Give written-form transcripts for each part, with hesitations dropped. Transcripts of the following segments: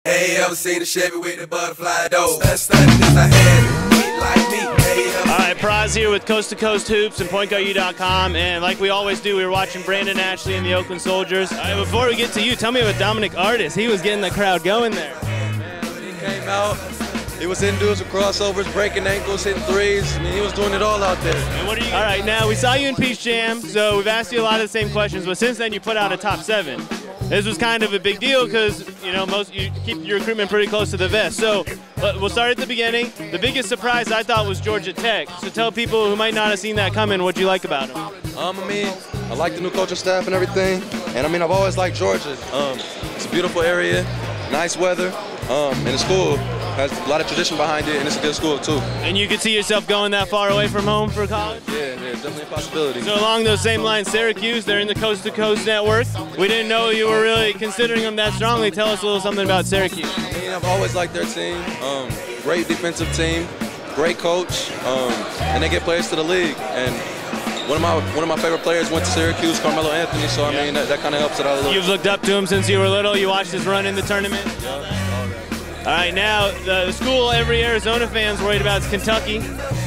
Hey, ever seen a Chevy with the butterfly door? That's something I had. Eat like me. Hey, all right, Praz here with Coast to Coast Hoops and PointGuardU.com, and like we always do, we were watching Brandon Ashley and the Oakland Soldiers. All right, before we get to you, tell me about Dominic Artis. He was getting the crowd going there. Man, when he came out, he was hitting dudes with crossovers, breaking ankles, hitting threes. I mean, he was doing it all out there. And what are you? All right, now we saw you in Peach Jam, so we've asked you a lot of the same questions, but since then you put out a top 7. This was kind of a big deal because, you know, you keep your recruitment pretty close to the vest. So we'll start at the beginning. The biggest surprise I thought was Georgia Tech. So tell people who might not have seen that coming what you like about them. I mean, I like the new coaching staff and everything. And I mean, I've always liked Georgia. It's a beautiful area, nice weather, and the school has a lot of tradition behind it, and it's a good school too. And you could see yourself going that far away from home for college? Yeah, definitely a possibility. So along those same lines, Syracuse, they're in the Coast to Coast network. We didn't know you were really considering them that strongly. Tell us a little something about Syracuse. I mean, I've always liked their team. Great defensive team, great coach, and they get players to the league. And one of my favorite players went to Syracuse, Carmelo Anthony. So I mean, that kind of helps it out a little. You've looked up to him since you were little. You watched his run in the tournament. Yeah. All right, now the school every Arizona fan's worried about is Kentucky.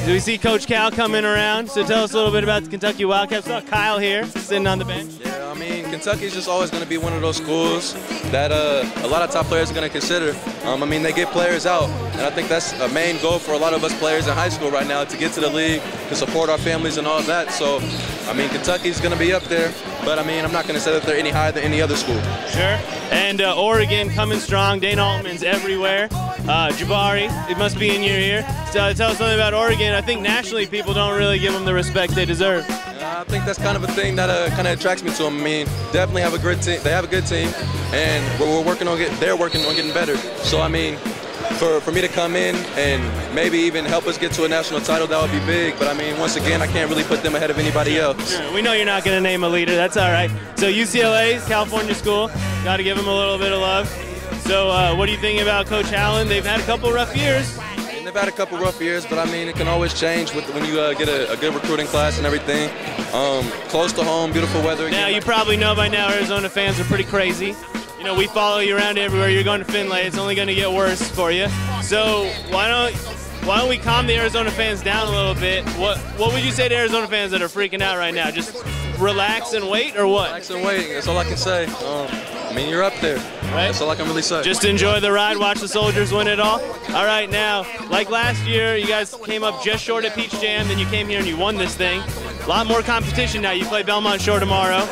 Do we see Coach Cal coming around? So tell us a little bit about the Kentucky Wildcats. Saw Kyle here sitting on the bench. Yeah, I mean, Kentucky's just always going to be one of those schools that a lot of top players are going to consider. I mean, they get players out, and I think that's a main goal for a lot of us players in high school right now, to get to the league, to support our families and all that. So, I mean, Kentucky's going to be up there, but I mean, I'm not going to say that they're any higher than any other school. Sure. And Oregon coming strong. Dane Altman's everywhere. Jabari, it must be in your ear. So tell us something about Oregon. I think nationally people don't really give them the respect they deserve. I think that's kind of a thing that kind of attracts me to them. I mean, definitely have a good team. They have a good team, and they're working on getting better. So I mean, for me to come in and maybe even help us get to a national title, that would be big. But I mean, once again, I can't really put them ahead of anybody else. Sure. We know you're not going to name a leader. That's all right. So UCLA, California school, got to give them a little bit of love. So what do you think about Coach Allen? They've had a couple rough years. And they've had a couple rough years, but I mean, it can always change when you get a good recruiting class and everything. Close to home, beautiful weather. Now, you probably know by now Arizona fans are pretty crazy. You know, we follow you around everywhere. You're going to Findlay. It's only going to get worse for you. So why don't we calm the Arizona fans down a little bit? What would you say to Arizona fans that are freaking out right now? Just relax and wait, or what? Relax and wait. That's all I can say. I mean, you're up there. Right? That's all I can really say. Just enjoy the ride, watch the Soldiers win it all. All right, now, like last year, you guys came up just short at Peach Jam, then you came here and you won this thing. A lot more competition now. You play Belmont Shore tomorrow.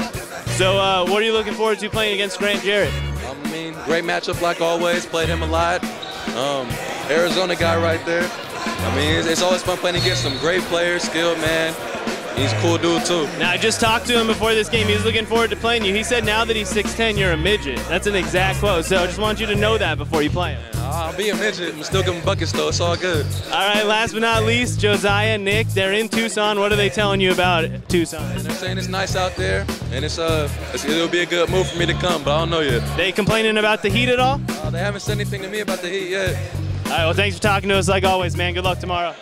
So what are you looking forward to playing against Grant Jarrett? I mean, great matchup like always. Played him a lot. Arizona guy right there. I mean, it's always fun playing against some great players, skilled man. He's a cool dude, too. Now, I just talked to him before this game. He was looking forward to playing you. He said now that he's 6'10", you're a midget. That's an exact quote. So I just want you to know that before you play him. I'll be a midget. I'm still giving buckets, though. It's all good. All right, last but not least, Josiah, Nick, they're in Tucson. What are they telling you about Tucson? And they're saying it's nice out there, and it'll be a good move for me to come, but I don't know yet. They complaining about the heat at all? They haven't said anything to me about the heat yet. All right, well, thanks for talking to us like always, man. Good luck tomorrow.